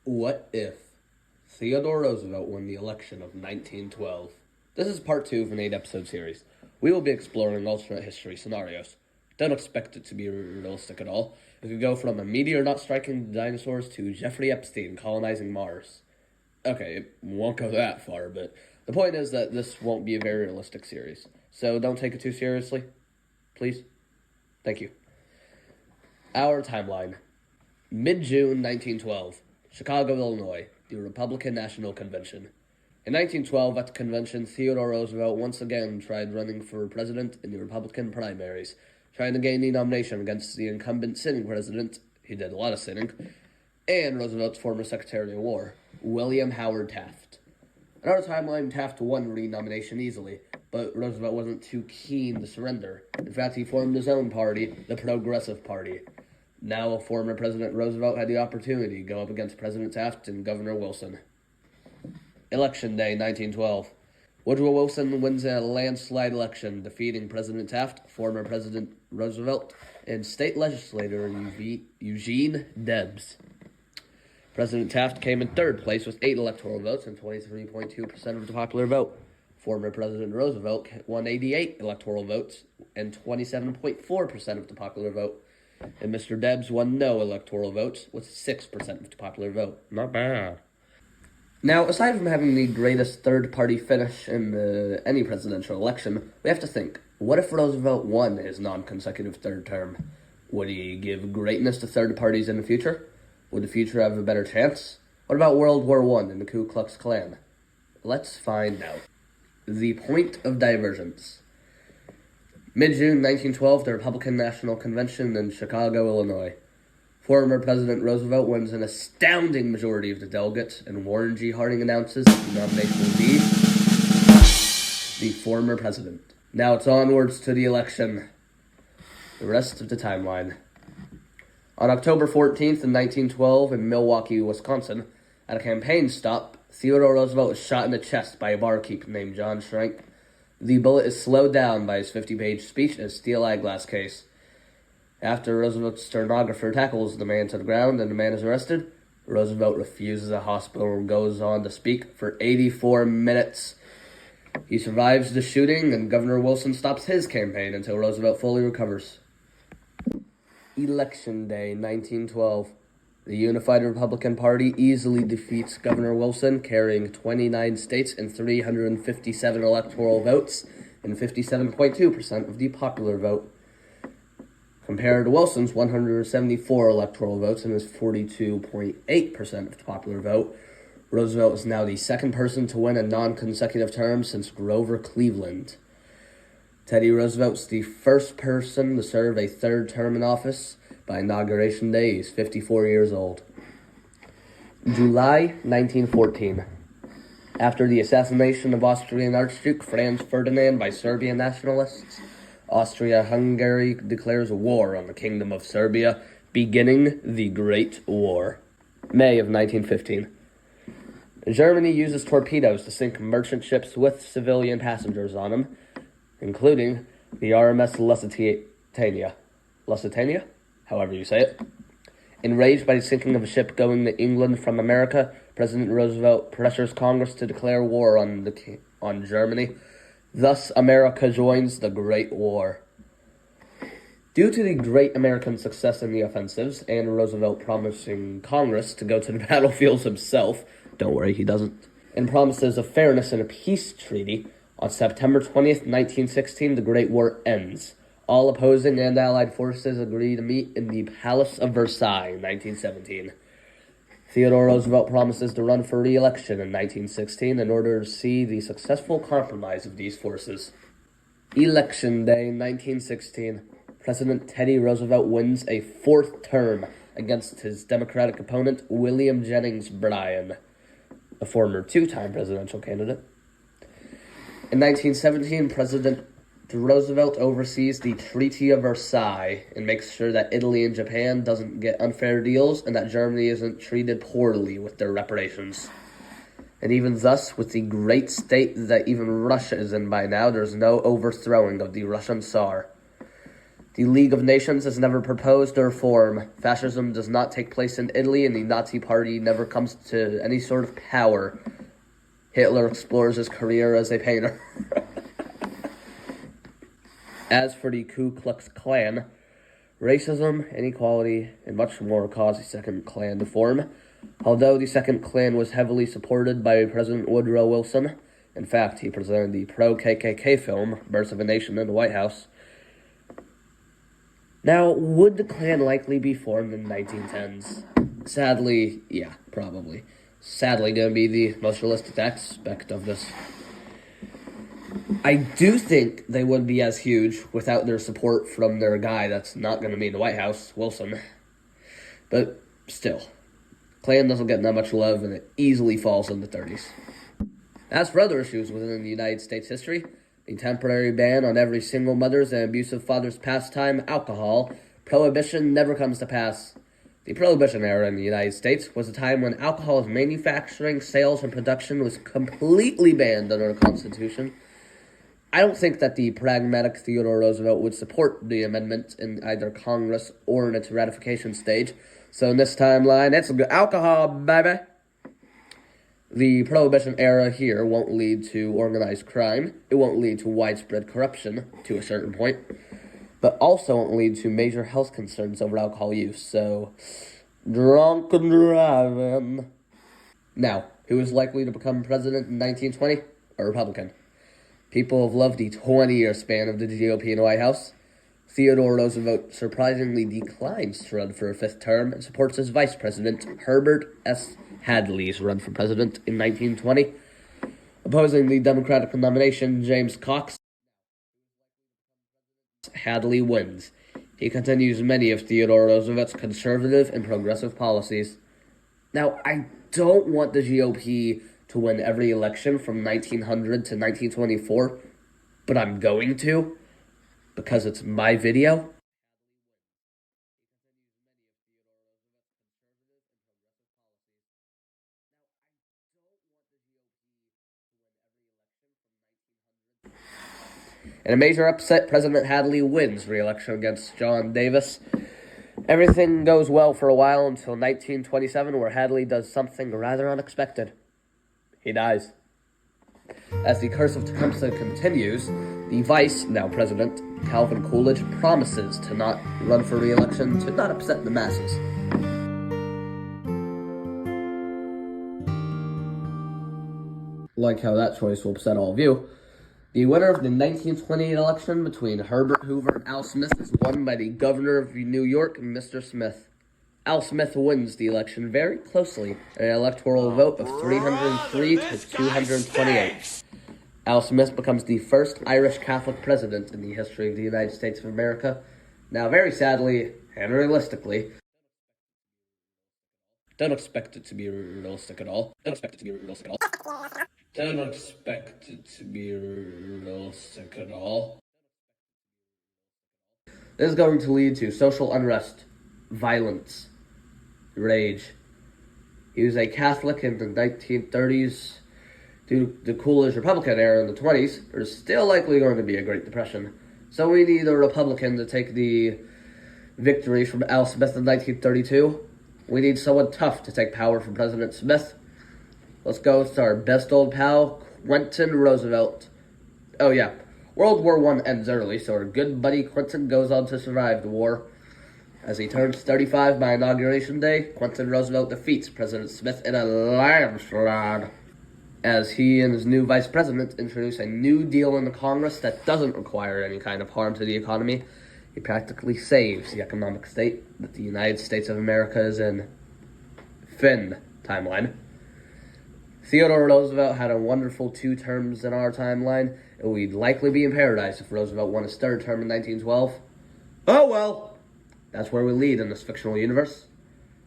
What if Theodore Roosevelt won the election of 1912? This is part 2 of an 8-episode series. We will be exploring alternate history scenarios. Don't expect it to be realistic at all. It could go from a meteor not striking dinosaurs to Jeffrey Epstein colonizing Mars. Okay, it won't go that far, but the point is that this won't be a very realistic series. So don't take it too seriously. Please. Thank you. Our timeline. Mid-June 1912. Chicago, Illinois, the Republican National Convention. In 1912, at the convention, Theodore Roosevelt once again tried running for president in the Republican primaries, trying to gain the nomination against the incumbent sitting president, he did a lot of sitting, and Roosevelt's former Secretary of War, William Howard Taft. In our timeline, Taft won re-nomination easily, but Roosevelt wasn't too keen to surrender. In fact, he formed his own party, the Progressive Party. Now, former President Roosevelt had the opportunity to go up against President Taft and Governor Wilson. Election Day, 1912. Woodrow Wilson wins a landslide election, defeating President Taft, former President Roosevelt, and state legislator Eugene Debs. President Taft came in third place with 8 electoral votes and 23.2% of the popular vote. Former President Roosevelt won 88 electoral votes and 27.4% of the popular vote. And Mr. Debs won no electoral votes with 6% of the popular vote. Not bad. Now, aside from having the greatest third-party finish in any presidential election, we have to think, what if Roosevelt won his non-consecutive third term? Would he give greatness to third parties in the future? Would the future have a better chance? What about World War I and the Ku Klux Klan? Let's find out. The point of divergence. Mid-June 1912, the Republican National Convention in Chicago, Illinois. Former President Roosevelt wins an astounding majority of the delegates, and Warren G. Harding announces that the nomination will be the former president. Now it's onwards to the election. The rest of the timeline. On October 14th in 1912 in Milwaukee, Wisconsin, at a campaign stop, Theodore Roosevelt was shot in the chest by a barkeep named John Schrank. The bullet is slowed down by his 50-page speech in a steel eyeglass case. After Roosevelt's stenographer tackles the man to the ground and the man is arrested, Roosevelt refuses a hospital and goes on to speak for 84 minutes. He survives the shooting, and Governor Wilson stops his campaign until Roosevelt fully recovers. Election Day, 1912. The Unified Republican Party easily defeats Governor Wilson, carrying 29 states and 357 electoral votes and 57.2% of the popular vote. Compared to Wilson's 174 electoral votes and his 42.8% of the popular vote, Roosevelt is now the second person to win a non-consecutive term since Grover Cleveland. Teddy Roosevelt's the first person to serve a third term in office. By Inauguration Day, he's 54 years old. July 1914. After the assassination of Austrian Archduke Franz Ferdinand by Serbian nationalists, Austria-Hungary declares war on the Kingdom of Serbia, beginning the Great War. May of 1915. Germany uses torpedoes to sink merchant ships with civilian passengers on them, including the RMS Lusitania. Lusitania? However you say it. Enraged by the sinking of a ship going to England from America, President Roosevelt pressures Congress to declare war on Germany. Thus, America joins the Great War. Due to the great American success in the offensives, and Roosevelt promising Congress to go to the battlefields himself, don't worry, he doesn't, and promises of fairness in a peace treaty, on September 20th, 1916, the Great War ends. All opposing and allied forces agree to meet in the Palace of Versailles in 1917. Theodore Roosevelt promises to run for re-election in 1916 in order to see the successful compromise of these forces. Election Day, 1916. President Teddy Roosevelt wins a 4th term against his Democratic opponent, William Jennings Bryan, a former 2-time presidential candidate. In 1917, President Roosevelt oversees the Treaty of Versailles and makes sure that Italy and Japan doesn't get unfair deals and that Germany isn't treated poorly with their reparations. And even thus, with the great state that even Russia is in by now, there's no overthrowing of the Russian Tsar. The League of Nations has never proposed a reform. Fascism does not take place in Italy, and the Nazi Party never comes to any sort of power. Hitler explores his career as a painter. As for the Ku Klux Klan, racism, inequality, and much more caused the Second Klan to form. Although the Second Klan was heavily supported by President Woodrow Wilson, in fact, he presented the pro-KKK film, Birth of a Nation, in the White House. Now, would the Klan likely be formed in the 1910s? Sadly, yeah, probably. Sadly, going to be the most realistic aspect of this. I do think they would be as huge without their support from their guy that's not going to be in the White House, Wilson. But still, Klan doesn't get that much love, and it easily falls in the 30s. As for other issues within the United States history, the temporary ban on every single mother's and abusive father's pastime, alcohol, prohibition never comes to pass. The Prohibition era in the United States was a time when alcohol's manufacturing, sales, and production was completely banned under the Constitution. I don't think that the pragmatic Theodore Roosevelt would support the amendment in either Congress or in its ratification stage. So in this timeline, it's alcohol, baby. The Prohibition era here won't lead to organized crime. It won't lead to widespread corruption to a certain point, but also won't lead to major health concerns over alcohol use. So, drunk and driving. Now, who is likely to become president in 1920? A Republican. People have loved the 20-year span of the GOP in the White House. Theodore Roosevelt surprisingly declines to run for a fifth term and supports his vice president, Herbert S. Hadley's run for president in 1920. Opposing the Democratic nomination, James Cox, Hadley wins. He continues many of Theodore Roosevelt's conservative and progressive policies. Now, I don't want the GOP to win every election from 1900 to 1924, but I'm going to, because it's my video. In a major upset, President Hadley wins re-election against John Davis. Everything goes well for a while until 1927, where Hadley does something rather unexpected. He dies. As the curse of Tecumseh continues, the vice, now president, Calvin Coolidge, promises to not run for re-election to not upset the masses. Like how that choice will upset all of you. The winner of the 1928 election between Herbert Hoover and Al Smith is won by the governor of New York, Mr. Smith. Al Smith wins the election very closely in an electoral vote of 303 to 228. Al Smith becomes the first Irish Catholic president in the history of the United States of America. Now, very sadly, and realistically, don't expect it to be realistic at all. Don't expect it to be realistic at all. Don't expect it to be realistic at all. This is going to lead to social unrest, violence, rage. He was a Catholic in the 1930s. Due to the Coolidge Republican era in the 20s, there's still likely going to be a Great Depression. So we need a Republican to take the victory from Al Smith in 1932. We need someone tough to take power from President Smith. Let's go with our best old pal, Quentin Roosevelt. Oh yeah, World War I ends early, so our good buddy Quentin goes on to survive the war. As he turns 35 by Inauguration Day, Quentin Roosevelt defeats President Smith in a landslide. As he and his new vice president introduce a new deal in the Congress that doesn't require any kind of harm to the economy, he practically saves the economic state that the United States of America is in. Finn timeline. Theodore Roosevelt had a wonderful 2 terms in our timeline, and we'd likely be in paradise if Roosevelt won his 3rd term in 1912. Oh well, that's where we lead in this fictional universe.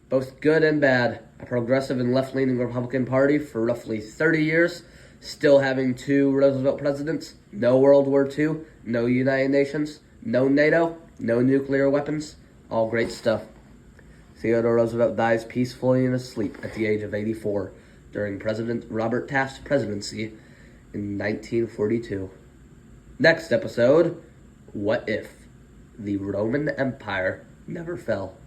Both good and bad, a progressive and left-leaning Republican Party for roughly 30 years, still having 2 Roosevelt presidents, no World War II, no United Nations, no NATO, no nuclear weapons, all great stuff. Theodore Roosevelt dies peacefully in his sleep at the age of 84 during President Robert Taft's presidency in 1942. Next episode, What If? the Roman Empire never fell.